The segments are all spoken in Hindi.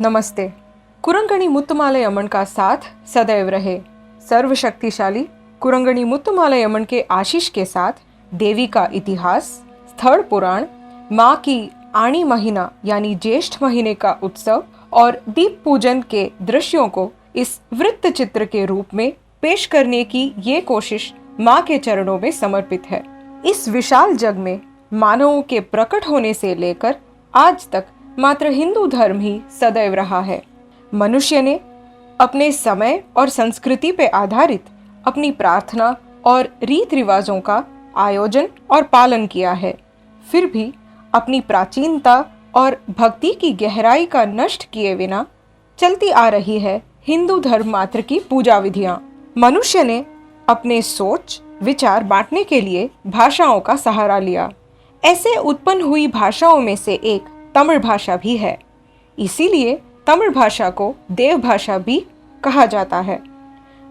नमस्ते। कुरंगणी मुत्तुमालयम्मन का साथ सदैव रहे। सर्वशक्तिशाली कुरंगणी मुत्तुमालयम्मन के आशीष के साथ देवी का इतिहास, स्थल पुराण, माँ की आनी महीना यानी ज्येष्ठ महीने का उत्सव और दीप पूजन के दृश्यों को इस वृत्त चित्र के रूप में पेश करने की ये कोशिश माँ के चरणों में समर्पित है। इस विशाल जग में मानवों के प्रकट होने से लेकर आज तक मात्र हिंदू धर्म ही सदैव रहा है। मनुष्य ने अपने समय और संस्कृति पर आधारित अपनी प्रार्थना और रीत रिवाजों का आयोजन और पालन किया है। फिर भी अपनी प्राचीनता और भक्ति की गहराई का नष्ट किए बिना चलती आ रही है हिंदू धर्म मात्र की पूजा विधियां। मनुष्य ने अपने सोच विचार बांटने के लिए भाषाओं का सहारा लिया। ऐसे उत्पन्न हुई भाषाओं में से एक तमिल भाषा भी है। इसीलिए तमिल भाषा को देव भाषा भी कहा जाता है।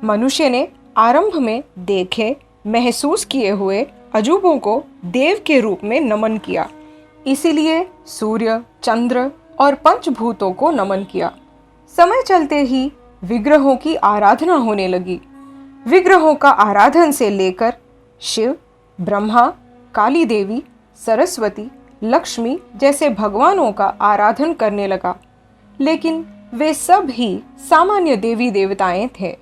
मनुष्य ने आरंभ में देखे महसूस किए हुए अजूबों को देव के रूप में नमन किया। इसीलिए सूर्य, चंद्र और पंचभूतों को नमन किया। समय चलते ही विग्रहों की आराधना होने लगी। विग्रहों का आराधन से लेकर शिव, ब्रह्मा, काली देवी, सरस्वती, लक्ष्मी जैसे भगवानों का आराधन करने लगा। लेकिन वे सब ही सामान्य देवी देवताएं थे।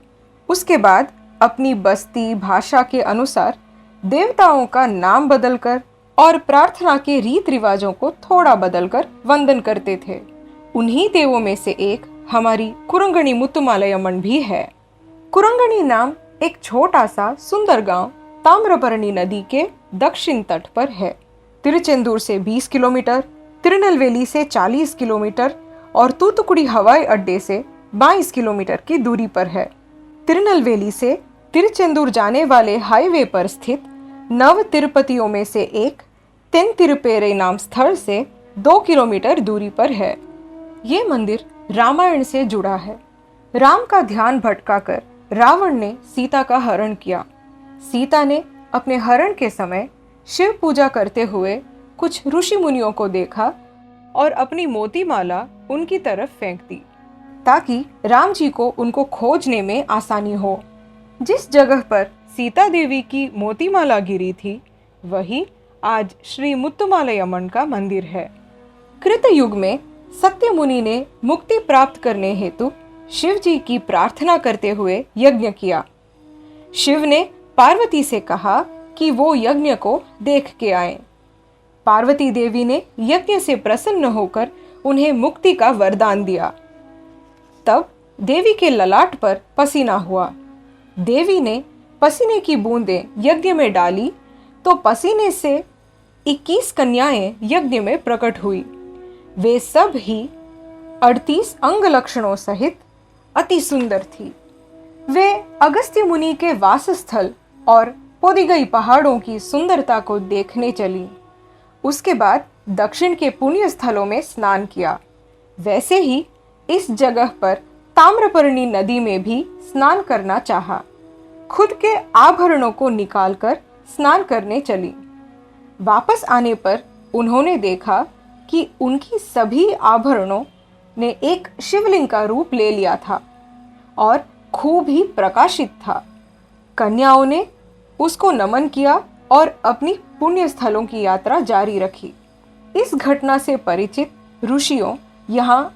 उसके बाद अपनी बस्ती भाषा के अनुसार देवताओं का नाम बदलकर और प्रार्थना के रीत रिवाजों को थोड़ा बदलकर वंदन करते थे। उन्हीं देवों में से एक हमारी कुरंगणी मुत्तुमालयम्मन भी है। कुरंगणी नाम एक छोटा सा सुंदर गांव ताम्रपर्णी नदी के दक्षिण तट पर है। तिरुचेंदूर से 20 किलोमीटर, तिरुनेलवेली से 40 किलोमीटर और तूतुकुड़ी हवाई अड्डे से 22 किलोमीटर की दूरी पर है। तिरुनेलवेली से तिरुचेंदूर जाने वाले हाईवे पर स्थित नव तिरुपतियों में से एक तेनतिरुपेरे नाम स्थल से 2 किलोमीटर दूरी पर है। ये मंदिर रामायण से जुड़ा है। राम का ध्यान भटकाकर रावण ने सीता का हरण किया। सीता ने अपने हरण के समय शिव पूजा करते हुए कुछ ऋषि मुनियों को देखा और अपनी मोती माला उनकी तरफ फेंक दी ताकि राम जी को उनको खोजने में आसानी हो। जिस जगह पर सीता देवी की मोती माला गिरी थी वही आज श्री मुत्तुमालयम्मन का मंदिर है। कृत युग में सत्य मुनि ने मुक्ति प्राप्त करने हेतु शिव जी की प्रार्थना करते हुए यज्ञ किया। शिव ने पार्वती से कहा कि वो यज्ञ को देख के आए। पार्वती देवी ने यज्ञ से प्रसन्न होकर उन्हें मुक्ति का वरदान दिया। तब देवी के ललाट पर पसीना हुआ। देवी ने पसीने की बूंदें यज्ञ में डाली तो पसीने से 21 कन्याएं यज्ञ में प्रकट हुई। वे सब ही 38 अंग लक्षणों सहित अति सुंदर थी। वे अगस्त्य मुनि के वासस्थल और पोदिगई पहाड़ों की सुंदरता को देखने चली। उसके बाद दक्षिण के पुण्य स्थलों में स्नान किया। वैसे ही इस जगह पर ताम्रपर्णी नदी में भी स्नान करना चाहा। खुद के आभरणों को निकालकर स्नान करने चली। वापस आने पर उन्होंने देखा कि उनकी सभी आभरणों ने एक शिवलिंग का रूप ले लिया था और खूब ही प्रकाशित था। कन्याओं ने उसको नमन किया और अपनी पुण्य स्थलों की यात्रा जारी रखी। इस घटना से परिचित ऋषियों यहाँ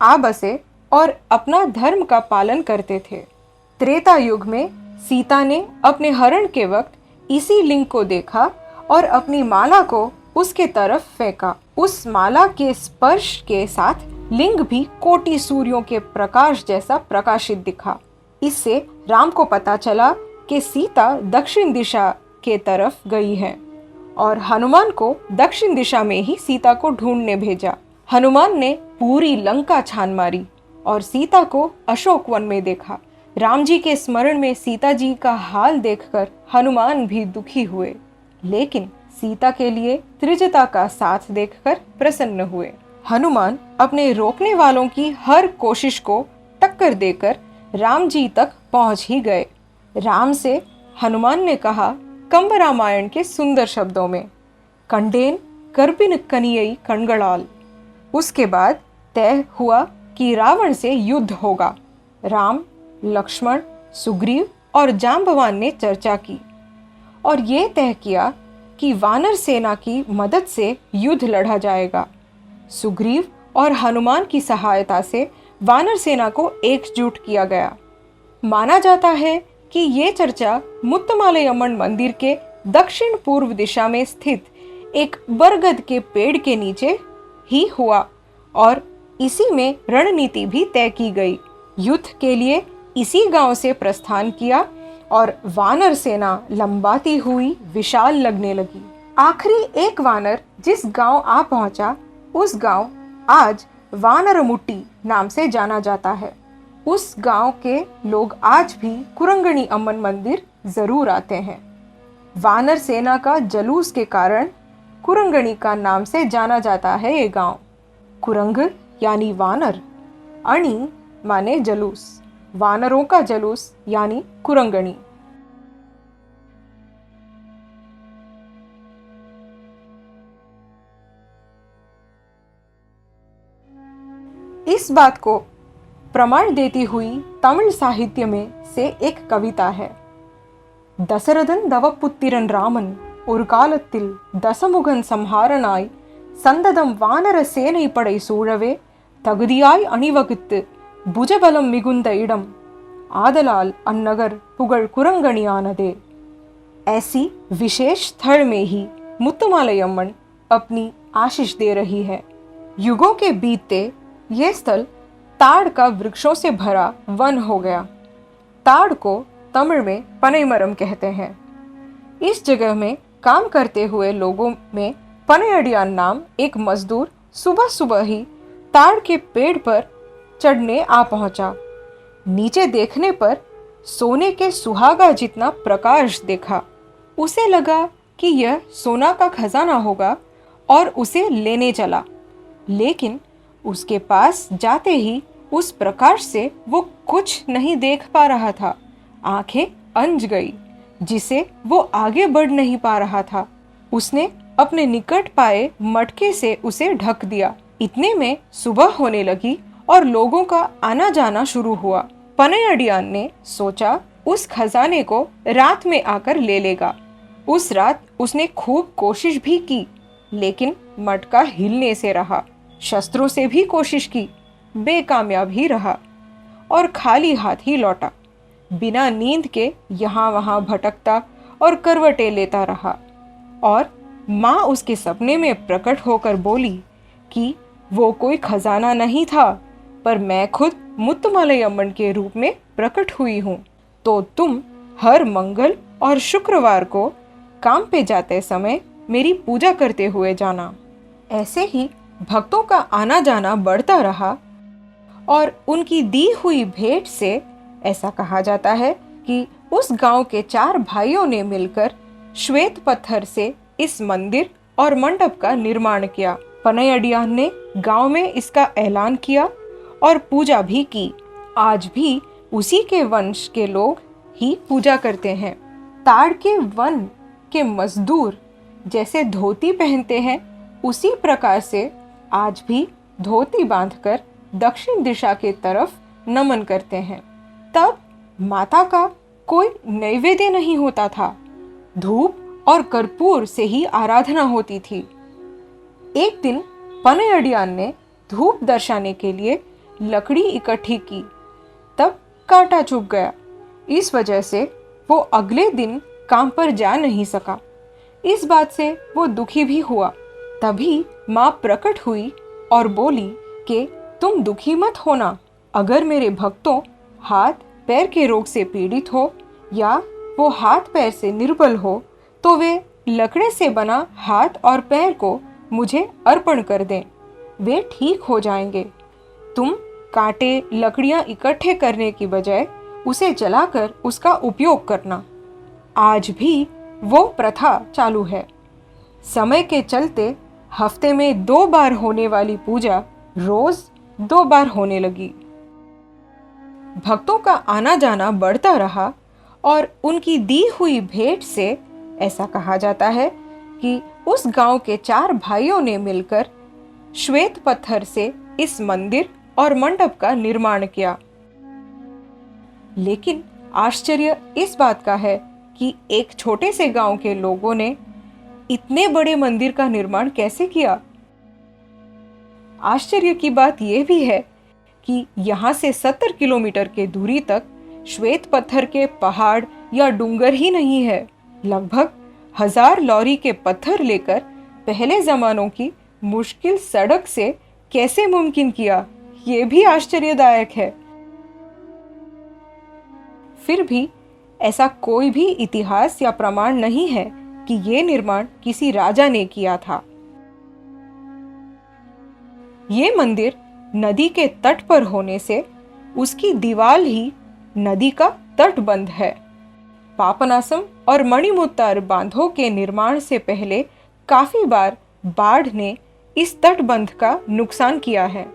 आ बसे और अपना धर्म का पालन करते थे। त्रेता युग में सीता ने अपने हरण के वक्त इसी लिंग को देखा और अपनी माला को उसके तरफ फेंका। उस माला के स्पर्श के साथ लिंग भी कोटि सूर्यों के प्रकाश जैसा प्रकाशित दिखा। इससे राम को पता चला कि सीता दक्षिण दिशा के तरफ गई है और हनुमान को दक्षिण दिशा में ही सीता को ढूंढने भेजा। हनुमान ने पूरी लंका छान मारी और सीता को अशोक वन में देखा। राम जी के स्मरण में सीता जी का हाल देखकर हनुमान भी दुखी हुए, लेकिन सीता के लिए त्रिजटा का साथ देखकर प्रसन्न हुए। हनुमान अपने रोकने वालों की हर कोशिश को टक्कर देकर राम जी तक पहुंच ही गए। राम से हनुमान ने कहा कंब रामायण के सुंदर शब्दों में, कंडेन करपिन कनियई कणगड़ाल। उसके बाद तय हुआ कि रावण से युद्ध होगा। राम, लक्ष्मण, सुग्रीव और जांबवान ने चर्चा की और ये तय किया कि वानर सेना की मदद से युद्ध लड़ा जाएगा। सुग्रीव और हनुमान की सहायता से वानर सेना को एकजुट किया गया। माना जाता है कि ये चर्चा मुत्तुमालयम्मन मंदिर के दक्षिण पूर्व दिशा में स्थित एक बरगद के पेड़ के नीचे ही हुआ और इसी में रणनीति भी तय की गई। युद्ध के लिए इसी गांव से प्रस्थान किया और वानर सेना लंबाती हुई विशाल लगने लगी। आखिरी एक वानर जिस गांव आ पहुंचा, उस गांव आज वानरमुट्टी नाम से जाना जाता है। उस गांव के लोग आज भी कुरंगणी अम्मन मंदिर जरूर आते हैं। वानर सेना का जलूस के कारण कुरंगणी का नाम से जाना जाता है ये गांव। कुरंग यानी वानर, अणी माने जलूस, वानरों का जलूस यानी कुरंगणी। इस बात को प्रमाण देती हुई तमिल साहित्य में से एक कविता है। दशरथन दवपुत्तिरन रामन ஒரு காலத்தில் தசமுகன் சம்ஹாரனாய் சந்ததம் வானர சேனை படை சூழவே தகுதியாய் அணிவகுத்து புஜபலம் மிகுந்த இடம் आदलाल अन्नगर पुगड़ कुरंगणियानदे। ऐसी विशेष स्थल में ही मुत्तुमालयम्मन अपनी आशीष दे रही है। युगों के बीतते यह स्थल ताड़ का वृक्षों से भरा वन हो गया। ताड़ को तमिल में पनैमरम कहते हैं। इस जगह में काम करते हुए लोगों में पनैयडियान नाम एक मजदूर सुबह सुबह ही ताड़ के पेड़ पर चढ़ने आ पहुंचा। नीचे देखने पर सोने के सुहागा जितना प्रकाश देखा। उसे लगा कि यह सोना का खजाना होगा और उसे लेने चला, लेकिन उसके पास जाते ही उस प्रकाश से वो कुछ नहीं देख पा रहा था। आंखें अंज गई, जिसे वो आगे बढ़ नहीं पा रहा था। उसने अपने निकट पाए मटके से उसे ढक दिया। इतने में सुबह होने लगी और लोगों का आना जाना शुरू हुआ। पनैयडियान ने सोचा उस खजाने को रात में आकर ले लेगा। उस रात उसने खूब कोशिश भी की, लेकिन मटका हिलने से रहा। शस्त्रों से भी कोशिश की, बेकामयाब ही रहा और खाली हाथ ही लौटा। बिना नींद के यहाँ वहाँ भटकता और करवटें लेता रहा और माँ उसके सपने में प्रकट होकर बोली कि वो कोई खजाना नहीं था, पर मैं खुद मुत्तुमालयम्मन के रूप में प्रकट हुई हूँ। तो तुम हर मंगल और शुक्रवार को काम पे जाते समय मेरी पूजा करते हुए जाना। ऐसे ही भक्तों का आना जाना बढ़ता रहा और उनकी दी हुई भेंट से ऐसा कहा जाता है कि उस गांव के 4 भाइयों ने मिलकर श्वेत पत्थर से इस मंदिर और मंडप का निर्माण किया। पनैयडियान ने गांव में इसका ऐलान किया और पूजा भी की। आज भी उसी के वंश के लोग ही पूजा करते हैं। ताड़ के वन के मजदूर जैसे धोती पहनते हैं, उसी प्रकार से आज भी धोती बांधकर दक्षिण दिशा के तरफ नमन करते हैं। तब माता का कोई नैवेद्य नहीं होता था, धूप और कर्पूर से ही आराधना होती थी। एक दिन पनैयडियान ने धूप दर्शाने के लिए लकड़ी इकट्ठी की, तब कांटा चुभ गया। इस वजह से वो अगले दिन काम पर जा नहीं सका। इस बात से वो दुखी भी हुआ। तभी माँ प्रकट हुई और बोली कि तुम दुखी मत होना। अगर मेरे भक्तों हाथ पैर के रोग से पीड़ित हो या वो हाथ पैर से निर्बल हो, तो वे लकड़े से बना हाथ और पैर को मुझे अर्पण कर दें, वे ठीक हो जाएंगे। तुम कांटे लकड़ियां इकट्ठे करने की बजाय उसे जलाकर उसका उपयोग करना। आज भी वो प्रथा चालू है। समय के चलते हफ्ते में 2 बार होने वाली पूजा रोज 2 बार होने लगी। भक्तों का आना जाना बढ़ता रहा और उनकी दी हुई भेंट से ऐसा कहा जाता है कि उस गांव के 4 भाइयों ने मिलकर श्वेत पत्थर से इस मंदिर और मंडप का निर्माण किया। लेकिन आश्चर्य इस बात का है कि एक छोटे से गांव के लोगों ने इतने बड़े मंदिर का निर्माण कैसे किया। आश्चर्य की बात यह भी है कि यहाँ से 70 किलोमीटर के दूरी तक श्वेत पत्थर के पहाड़ या डूंगर ही नहीं है। लगभग 1000 लॉरी के पत्थर लेकर पहले जमानों की मुश्किल सड़क से कैसे मुमकिन किया, ये भी आश्चर्यदायक है। फिर भी ऐसा कोई भी इतिहास या प्रमाण नहीं है कि ये निर्माण किसी राजा ने किया था। ये मंदिर नदी के तट पर होने से उसकी दीवार ही नदी का तटबंध है। पापनासम और मणिमुत्तार बांधों के निर्माण से पहले काफी बार बाढ़ ने इस तटबंध का नुकसान किया है।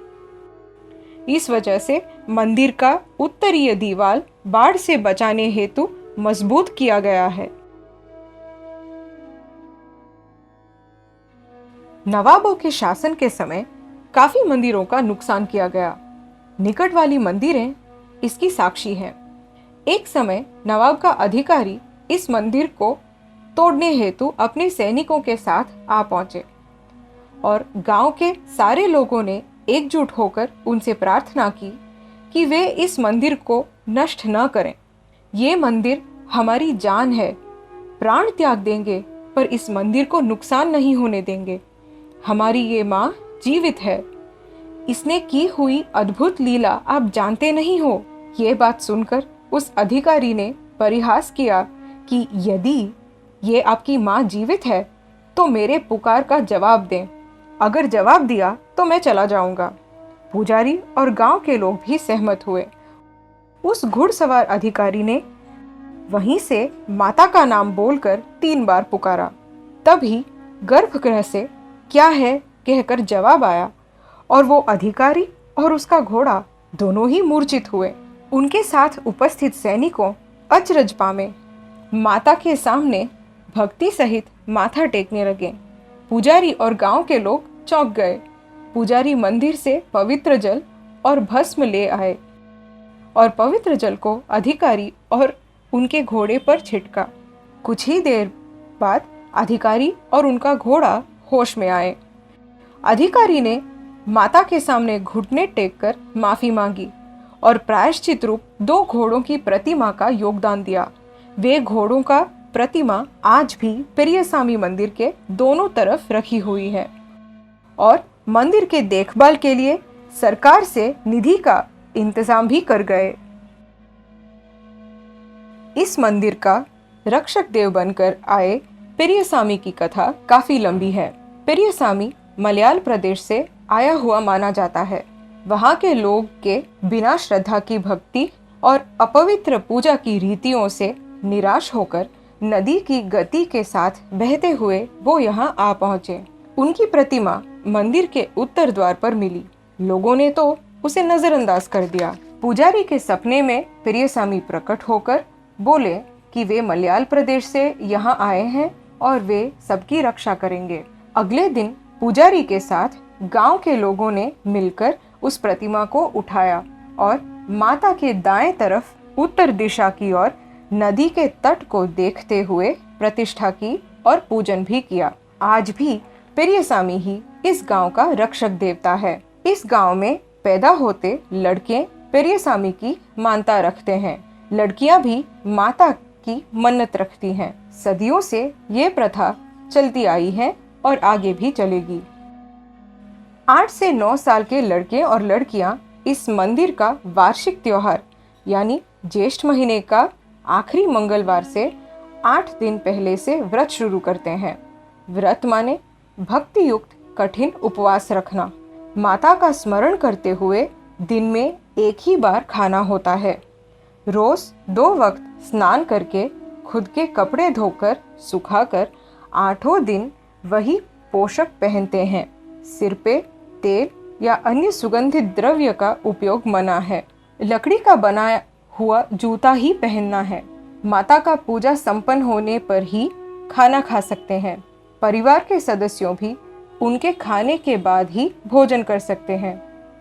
इस वजह से मंदिर का उत्तरीय दीवार बाढ़ से बचाने हेतु मजबूत किया गया है। नवाबों के शासन के समय काफी मंदिरों का नुकसान किया गया। निकट वाली मंदिरें इसकी साक्षी हैं। एक समय नवाब का अधिकारी इस मंदिर को तोड़ने हेतु अपने सैनिकों के साथ आ पहुंचे और गांव के सारे लोगों ने एकजुट होकर उनसे प्रार्थना की कि वे इस मंदिर को नष्ट न करें। ये मंदिर हमारी जान है, प्राण त्याग देंगे पर इस मंदिर को नुकसान नहीं होने देंगे। हमारी ये माँ जीवित है, इसने की हुई अद्भुत लीला आप जानते नहीं हो। ये बात सुनकर उस अधिकारी ने परिहास किया कि यदि ये आपकी माँ जीवित है तो मेरे पुकार का जवाब दें। अगर जवाब दिया तो मैं चला जाऊंगा। पुजारी और गांव के लोग भी सहमत हुए। उस घुड़सवार अधिकारी ने वहीं से माता का नाम बोलकर 3 बार पुकारा। तभी गर्भगृह से क्या है कहकर जवाब आया और वो अधिकारी और उसका घोड़ा दोनों ही मूर्छित हुए। उनके साथ उपस्थित सैनिकों अचरज पामे माता के सामने भक्ति सहित माथा टेकने लगे। पुजारी और गांव के लोग चौंक गए। पुजारी मंदिर से पवित्र जल और भस्म ले आए और पवित्र जल को अधिकारी और उनके घोड़े पर छिड़का। कुछ ही देर बाद अधिकारी और उनका घोड़ा होश में आए। अधिकारी ने माता के सामने घुटने टेककर माफी मांगी और प्रायश्चित रूप 2 घोड़ों की प्रतिमा का योगदान दिया। वे घोड़ों का प्रतिमा आज भी पेरियासामी मंदिर के दोनों तरफ रखी हुई है और मंदिर के देखभाल के लिए सरकार से निधि का इंतजाम भी कर गए। इस मंदिर का रक्षक देव बनकर आए पेरियासामी की कथा काफी लंबी है। पेरियासामी मलयाल प्रदेश से आया हुआ माना जाता है। वहाँ के लोग के बिना श्रद्धा की भक्ति और अपवित्र पूजा की रीतियों से निराश होकर नदी की गति के साथ बहते हुए वो यहाँ आ पहुँचे। उनकी प्रतिमा मंदिर के उत्तर द्वार पर मिली। लोगों ने तो उसे नजरअंदाज कर दिया। पुजारी के सपने में पेरियासामी प्रकट होकर बोले कि वे मलयाल प्रदेश से यहाँ आए हैं और वे सबकी रक्षा करेंगे। अगले दिन पुजारी के साथ गांव के लोगों ने मिलकर उस प्रतिमा को उठाया और माता के दाएं तरफ उत्तर दिशा की ओर नदी के तट को देखते हुए प्रतिष्ठा की और पूजन भी किया। आज भी पेरियासामी ही इस गांव का रक्षक देवता है। इस गांव में पैदा होते लड़के पेरियासामी की मानता रखते हैं। लड़कियां भी माता की मन्नत रखती हैं। सदियों से ये प्रथा चलती आई है और आगे भी चलेगी। 8 से 9 साल के लड़के और लड़कियां इस मंदिर का वार्षिक त्योहार यानी ज्येष्ठ महीने का आखिरी मंगलवार से 8 दिन पहले से व्रत शुरू करते हैं। व्रत माने भक्ति युक्त कठिन उपवास रखना। माता का स्मरण करते हुए दिन में एक ही बार खाना होता है। रोज 2 वक्त स्नान करके खुद के कपड़े धोकर सुखाकर 8 दिन वही पोशाक पहनते हैं। सिर पे तेल या अन्य सुगंधित द्रव्य का उपयोग मना है। लकड़ी का बनाया हुआ जूता ही पहनना है। माता का पूजा संपन्न होने पर ही खाना खा सकते हैं। परिवार के सदस्यों भी उनके खाने के बाद ही भोजन कर सकते हैं।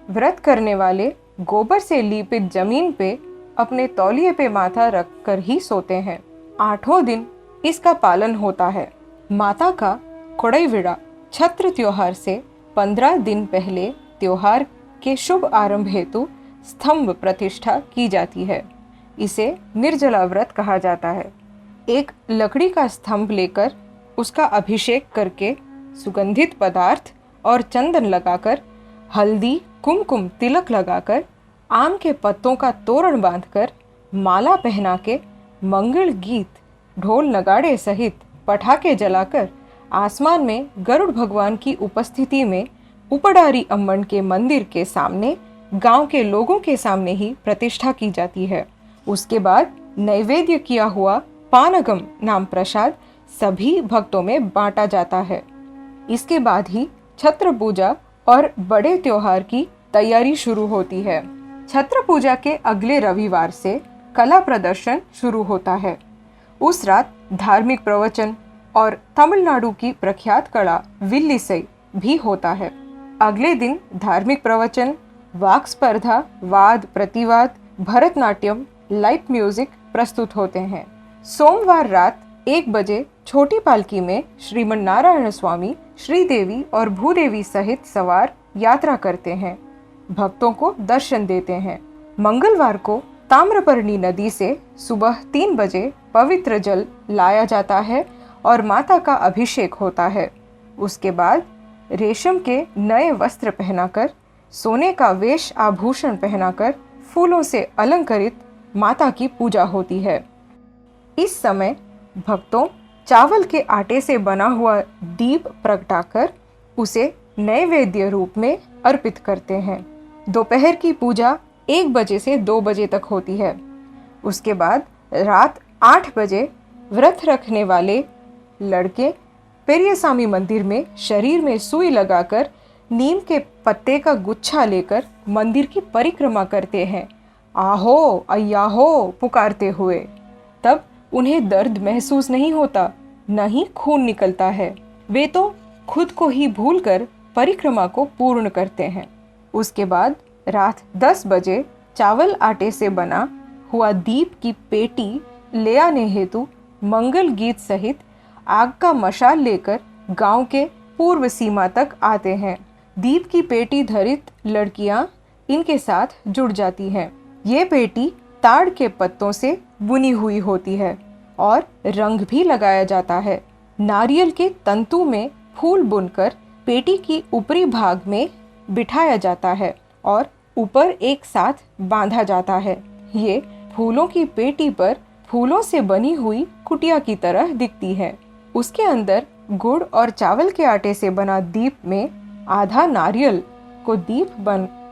व्रत करने वाले गोबर से लीपित जमीन पे अपने तौलिए पे माथा रखकर ही सोते हैं। 8वां दिन इसका पालन होता है। माता का कोड़ईविड़ा छत्र त्योहार से 15 दिन पहले त्योहार के शुभ आरंभ हेतु स्तंभ प्रतिष्ठा की जाती है। इसे निर्जला व्रत कहा जाता है। एक लकड़ी का स्तंभ लेकर उसका अभिषेक करके सुगंधित पदार्थ और चंदन लगाकर, हल्दी कुमकुम तिलक लगाकर, आम के पत्तों का तोरण बांधकर, माला पहना के, मंगल गीत, ढोल नगाड़े सहित पटाखे जलाकर आसमान में गरुड़ भगवान की उपस्थिति में उपडारी अम्मन के मंदिर के सामने गांव के लोगों के सामने ही प्रतिष्ठा की जाती है। उसके बाद नैवेद्य किया हुआ पानगम नाम प्रसाद सभी भक्तों में बांटा जाता है। इसके बाद ही छत्र पूजा और बड़े त्योहार की तैयारी शुरू होती है। छत्र पूजा के अगले रविवार से कला प्रदर्शन शुरू होता है। उस रात धार्मिक प्रवचन और तमिलनाडु की प्रख्यात कला विल्लिसई भी होता है। अगले दिन धार्मिक प्रवचन, वाक स्पर्धा, वाद प्रतिवाद, भरतनाट्यम, लाइव म्यूजिक प्रस्तुत होते हैं। सोमवार रात 1 बजे छोटी पालकी में श्रीमन नारायण स्वामी, श्रीदेवी और भूदेवी सहित सवार यात्रा करते हैं, भक्तों को दर्शन देते हैं। मंगलवार को ताम्रपर्णी नदी से सुबह 3 बजे पवित्र जल लाया जाता है और माता का अभिषेक होता है। उसके बाद रेशम के नए वस्त्र पहनाकर, सोने का वेश आभूषण पहनाकर, फूलों से अलंकृत माता की पूजा होती है। इस समय भक्तों चावल के आटे से बना हुआ दीप प्रगटाकर उसे नैवेद्य रूप में अर्पित करते हैं। दोपहर की पूजा 1 बजे से 2 बजे तक होती है। उसके बाद रात 8 बजे व्रत रखने वाले लड़के पेरियासामी मंदिर में शरीर में सुई लगाकर नीम के पत्ते का गुच्छा लेकर मंदिर की परिक्रमा करते हैं, आहो अय्याहो पुकारते हुए। तब उन्हें दर्द महसूस नहीं होता, न ही खून निकलता है। वे तो खुद को ही भूलकर परिक्रमा को पूर्ण करते हैं। उसके बाद रात 10 बजे चावल आटे से बना हुआ दीप की पेटी ले आने हेतु मंगल गीत सहित आग का मशाल लेकर गांव के पूर्व सीमा तक आते हैं। दीप की पेटी धरित लड़कियां इनके साथ जुड़ जाती हैं। ये पेटी ताड़ के पत्तों से बुनी हुई होती है और रंग भी लगाया जाता है। नारियल के तंतु में फूल बुनकर पेटी की ऊपरी भाग में बिठाया जाता है और ऊपर एक साथ बांधा जाता है। ये फूलों की पेटी पर फूलों से बनी हुई कुटिया की तरह दिखती है। उसके अंदर गुड़ और चावल के आटे से बना दीप में आधा नारियल को दीप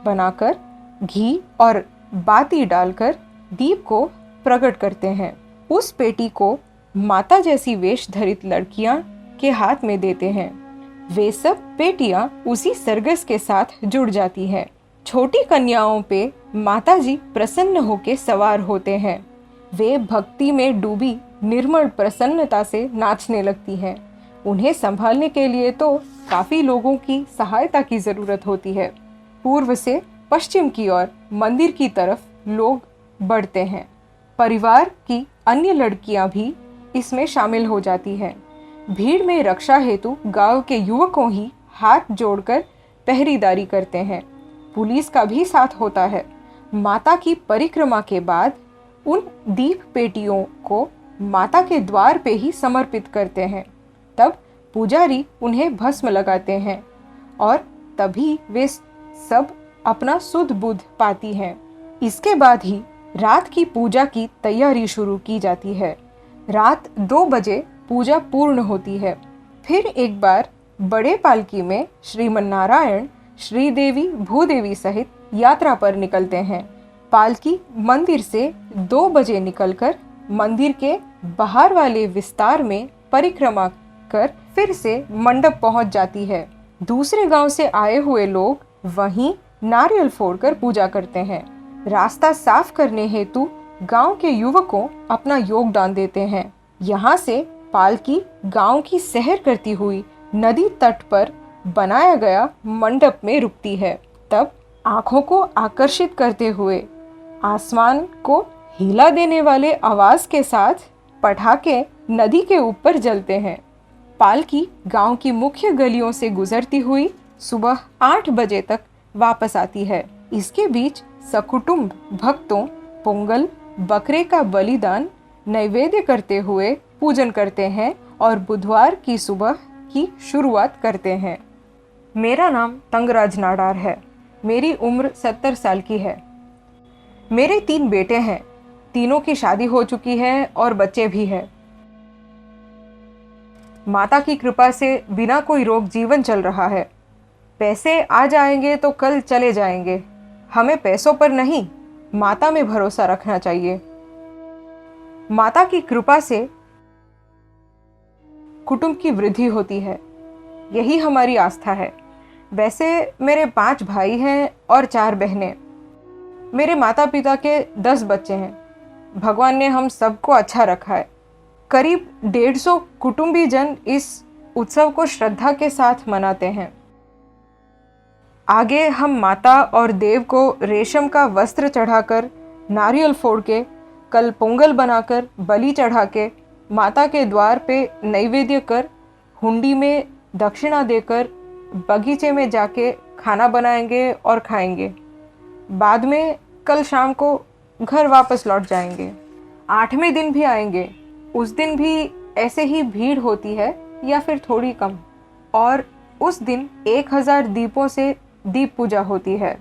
बनाकर घी और बाती डालकर दीप को प्रकट करते हैं। उस पेटी को माता जैसी वेश धरित लड़कियां के हाथ में देते हैं। वे सब पेटियां उसी सरगस के साथ जुड़ जाती हैं। छोटी कन्याओं पे माताजी प्रसन्न होकर सवार होते हैं। वे भक्ति में डूबी निर्मल प्रसन्नता से नाचने लगती हैं। उन्हें संभालने के लिए तो काफी लोगों की सहायता की जरूरत होती है। पूर्व से पश्चिम की ओर मंदिर की तरफ लोग बढ़ते हैं। परिवार की अन्य लड़कियां भी इसमें शामिल हो जाती हैं। भीड़ में रक्षा हेतु गांव के युवकों ही हाथ जोड़कर पहरेदारी करते हैं। पुलिस का भी साथ होता है। माता की परिक्रमा के बाद उन दीप पेटियों को माता के द्वार पे ही समर्पित करते हैं। तब पुजारी उन्हें भस्म लगाते हैं और तभी वे सब अपना सुध बुध पाती हैं। इसके बाद ही रात की पूजा की तैयारी शुरू की जाती है। रात 2 बजे पूजा पूर्ण होती है। फिर एक बार बड़े पालकी में श्रीमन नारायण, श्रीदेवी, भूदेवी सहित यात्रा पर निकलते हैं। पालकी मंदिर से 2 बजे निकलकर मंदिर के बाहर वाले विस्तार में परिक्रमा कर फिर से मंडप पहुंच जाती है। दूसरे गांव से आए हुए लोग वहीं नारियल फोड़कर पूजा करते हैं। रास्ता साफ करने हेतु गांव के युवकों अपना योगदान देते हैं। यहाँ से पालकी गांव की सैर करती हुई नदी तट पर बनाया गया मंडप में रुकती है। तब आँखों को आकर्षित करते हुए आसमान को हिला देने वाले आवाज़ के साथ पटाखे नदी के ऊपर जलते हैं। पालकी गांव की मुख्य गलियों से गुजरती हुई सुबह 8 बजे तक वापस आती है। इसके बीच सकुटुंब भक्तों पोंगल बकरे का बलिदान नैवेद्य करते हुए पूजन करते हैं और बुधवार की सुबह की शुरुआत करते हैं। मेरा नाम तंगराज नाडार है। मेरी उम्र 70 साल की है। मेरे 3 बेटे हैं। तीनों की शादी हो चुकी है और बच्चे भी हैं। माता की कृपा से बिना कोई रोग जीवन चल रहा है। पैसे आ जाएंगे तो कल चले जाएंगे। हमें पैसों पर नहीं, माता में भरोसा रखना चाहिए। माता की कृपा से कुटुंब की वृद्धि होती है, यही हमारी आस्था है। वैसे मेरे 5 भाई हैं और 4 बहनें। मेरे माता पिता के 10 बच्चे हैं। भगवान ने हम सबको अच्छा रखा है। करीब 150 कुटुंबीजन इस उत्सव को श्रद्धा के साथ मनाते हैं। आगे हम माता और देव को रेशम का वस्त्र चढ़ाकर, नारियल फोड़ के, कल पोंगल बनाकर, बलि चढ़ा के, माता के द्वार पे नैवेद्य कर, हुंडी में दक्षिणा देकर, बगीचे में जाके खाना बनाएंगे और खाएंगे। बाद में कल शाम को घर वापस लौट जाएंगे। 8वें दिन भी आएंगे। उस दिन भी ऐसे ही भीड़ होती है या फिर थोड़ी कम। और उस दिन 1000 दीपों से दीप पूजा होती है।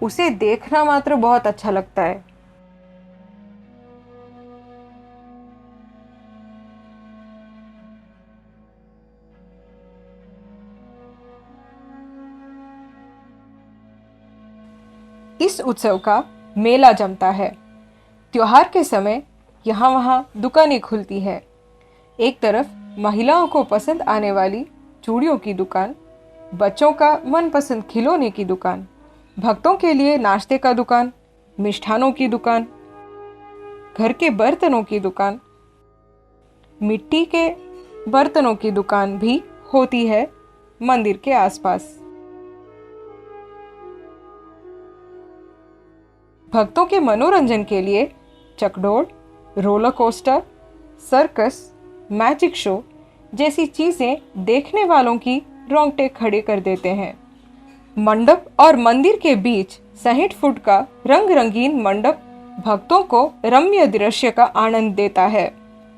उसे देखना मात्र बहुत अच्छा लगता है। इस उत्सव का मेला जमता है। त्योहार के समय यहाँ वहाँ दुकानें खुलती है। एक तरफ महिलाओं को पसंद आने वाली चूड़ियों की दुकान, बच्चों का मनपसंद खिलौने की दुकान, भक्तों के लिए नाश्ते का दुकान, मिष्ठानों की दुकान, घर के बर्तनों की दुकान, मिट्टी के बर्तनों की दुकान भी होती है मंदिर के आसपास। भक्तों के मनोरंजन के लिए चकडोर, roller coaster, circus, magic show जैसी चीजें देखने वालों की रोंगटे खड़े कर देते हैं। मंडप और मंदिर के बीच 60 फुट का रंग रंगीन मंडप भक्तों को रम्य दृश्य का आनंद देता है।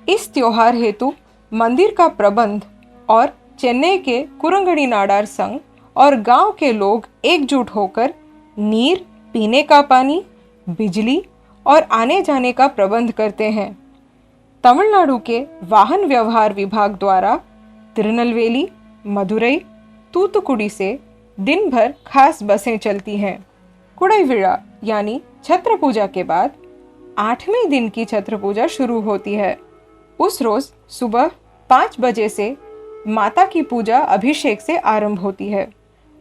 इस त्योहार हेतु मंदिर का प्रबंध और चेन्नई के कुरंगणी नाडार संघ और गांव के लोग एकजुट होकर नीर, पीने का पानी, बिजली और आने जाने का प्रबंध करते हैं। तमिलनाडु के वाहन व्यवहार विभाग द्वारा तिरुनेलवेली, मदुरई, तूतुकुड़ी से दिन भर खास बसें चलती हैं। कुडाईविड़ा यानी छत्र पूजा के बाद 8वें दिन की छत्र पूजा शुरू होती है। उस रोज सुबह 5 बजे से माता की पूजा अभिषेक से आरंभ होती है।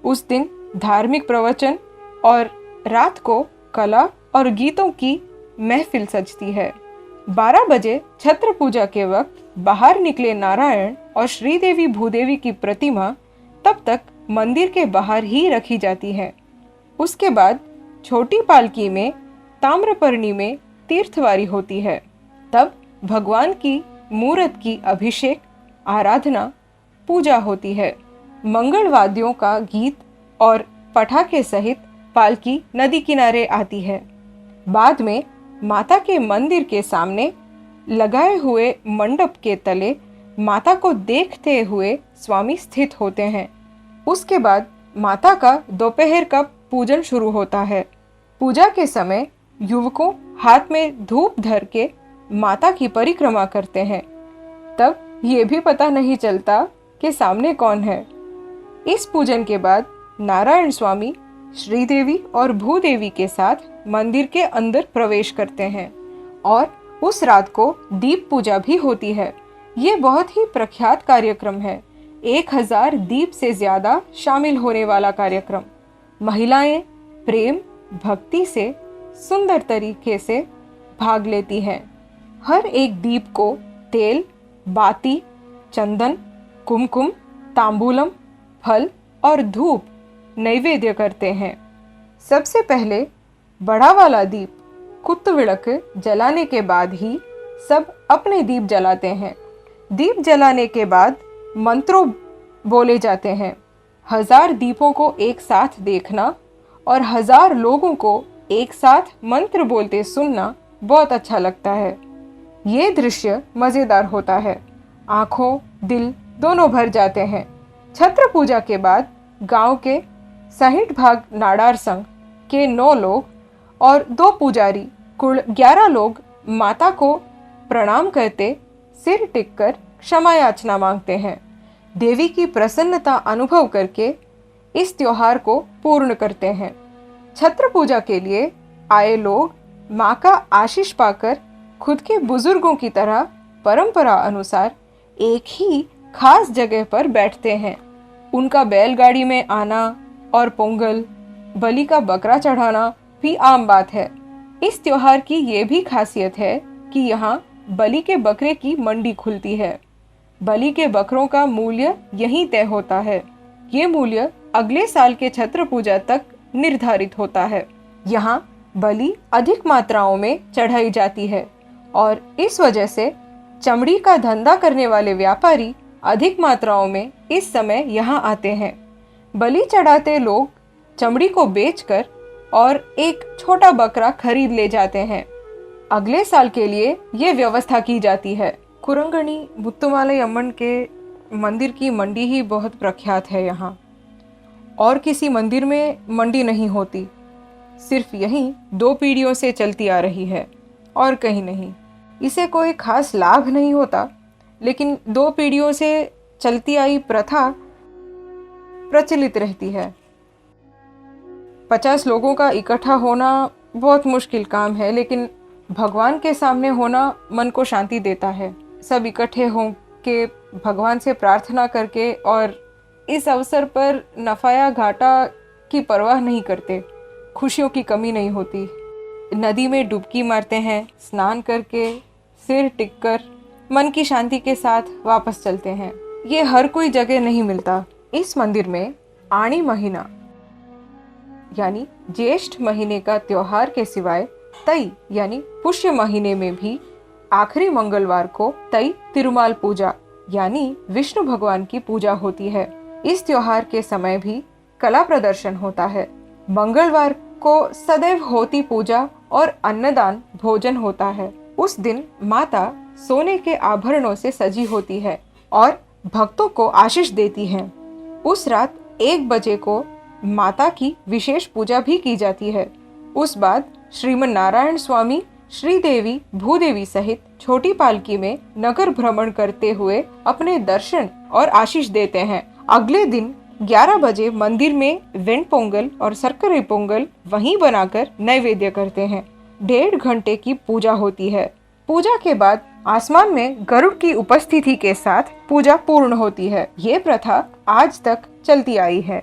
उस दिन धार्मिक प्रवचन और रात को कला और गीतों की महफिल सजती है। 12 बजे छत्र पूजा के वक्त बाहर निकले नारायण और श्रीदेवी भूदेवी की प्रतिमा तब तक मंदिर के बाहर ही रखी जाती है। उसके बाद छोटी पालकी में ताम्रपर्णी में तीर्थवारी होती है। तब भगवान की मूर्त की अभिषेक, आराधना, पूजा होती है। मंगल वाद्यों का गीत और पटाखे सहित पालकी नदी किनारे आती है। बाद में माता के मंदिर के सामने लगाए हुए मंडप के तले माता को देखते हुए स्वामी स्थित होते हैं। उसके बाद माता का दोपहर का पूजन शुरू होता है। पूजा के समय युवकों हाथ में धूप धर के माता की परिक्रमा करते हैं। तब ये भी पता नहीं चलता कि सामने कौन है। इस पूजन के बाद नारायण स्वामी श्रीदेवी और भूदेवी के साथ मंदिर के अंदर प्रवेश करते हैं और उस रात को दीप पूजा भी होती है। ये बहुत ही प्रख्यात कार्यक्रम है। 1000 दीप से ज्यादा शामिल होने वाला कार्यक्रम। महिलाएं प्रेम भक्ति से सुंदर तरीके से भाग लेती हैं। हर एक दीप को तेल, बाती, चंदन, कुमकुम, तांबूलम, फल और धूप नैवेद्य करते हैं। सबसे पहले बड़ा वाला दीप कुत्तविड़क जलाने के बाद ही सब अपने दीप जलाते हैं। दीप जलाने के बाद मंत्रों बोले जाते हैं। 1000 दीपों को एक साथ देखना और 1000 लोगों को एक साथ मंत्र बोलते सुनना बहुत अच्छा लगता है। ये दृश्य मज़ेदार होता है। आँखों दिल दोनों भर जाते हैं। छत्र पूजा के बाद गांव के 60 भाग नाडार संघ के 9 लोग और 2 पुजारी कुल 11 लोग माता को प्रणाम करते सिर टिककर क्षमा याचना मांगते हैं। देवी की प्रसन्नता अनुभव करके इस त्योहार को पूर्ण करते हैं। छत्र पूजा के लिए आए लोग माँ का आशीष पाकर खुद के बुजुर्गों की तरह परंपरा अनुसार एक ही खास जगह पर बैठते हैं। उनका बैलगाड़ी में आना और पोंगल बलि का बकरा चढ़ाना भी आम बात है। इस त्योहार की ये भी खासियत है कि यहाँ बलि के बकरे की मंडी खुलती है। बलि के बकरों का मूल्य यहीं तय होता है। ये मूल्य अगले साल के छत्र पूजा तक निर्धारित होता है। यहाँ बलि अधिक मात्राओं में चढ़ाई जाती है और इस वजह से चमड़ी का धंधा करने वाले व्यापारी अधिक मात्राओं में इस समय यहाँ आते हैं। बलि चढ़ाते लोग चमड़ी को बेचकर और एक छोटा बकरा खरीद ले जाते हैं। अगले साल के लिए ये व्यवस्था की जाती है। कुरंगणी मुत्तुमालई अम्मन के मंदिर की मंडी ही बहुत प्रख्यात है यहाँ। और किसी मंदिर में मंडी नहीं होती, सिर्फ यहीं 2 पीढ़ियों से चलती आ रही है और कहीं नहीं। इसे कोई खास लाभ नहीं होता, लेकिन 2 पीढ़ियों से चलती आई प्रथा प्रचलित रहती है। 50 लोगों का इकट्ठा होना बहुत मुश्किल काम है, लेकिन भगवान के सामने होना मन को शांति देता है। सब इकट्ठे हो के भगवान से प्रार्थना करके और इस अवसर पर नफा या घाटा की परवाह नहीं करते। खुशियों की कमी नहीं होती। नदी में डुबकी मारते हैं, स्नान करके सिर टिककर मन की शांति के साथ वापस चलते हैं। ये हर कोई जगह नहीं मिलता। इस मंदिर में आनी महीना यानी ज्येष्ठ महीने का त्योहार के सिवाय तई यानी पुष्य महीने में भी आखिरी मंगलवार को तई तिरुमाल पूजा यानी विष्णु भगवान की पूजा होती है। इस त्योहार के समय भी कला प्रदर्शन होता है। मंगलवार को सदैव होती पूजा और अन्नदान भोजन होता है। उस दिन माता सोने के आभरणों से सजी होती है और भक्तों को आशीष देती है। उस रात 1 बजे को माता की विशेष पूजा भी की जाती है। उस बाद श्रीमन नारायण स्वामी श्रीदेवी भूदेवी सहित छोटी पालकी में नगर भ्रमण करते हुए अपने दर्शन और आशीष देते हैं। अगले दिन 11 बजे मंदिर में वेण पोंगल और सरकरे पोंगल वहीं बनाकर नैवेद्य करते हैं। 1.5 घंटे की पूजा होती है। पूजा के बाद आसमान में गरुड़ की उपस्थिति के साथ पूजा पूर्ण होती है। ये प्रथा आज तक चलती आई है।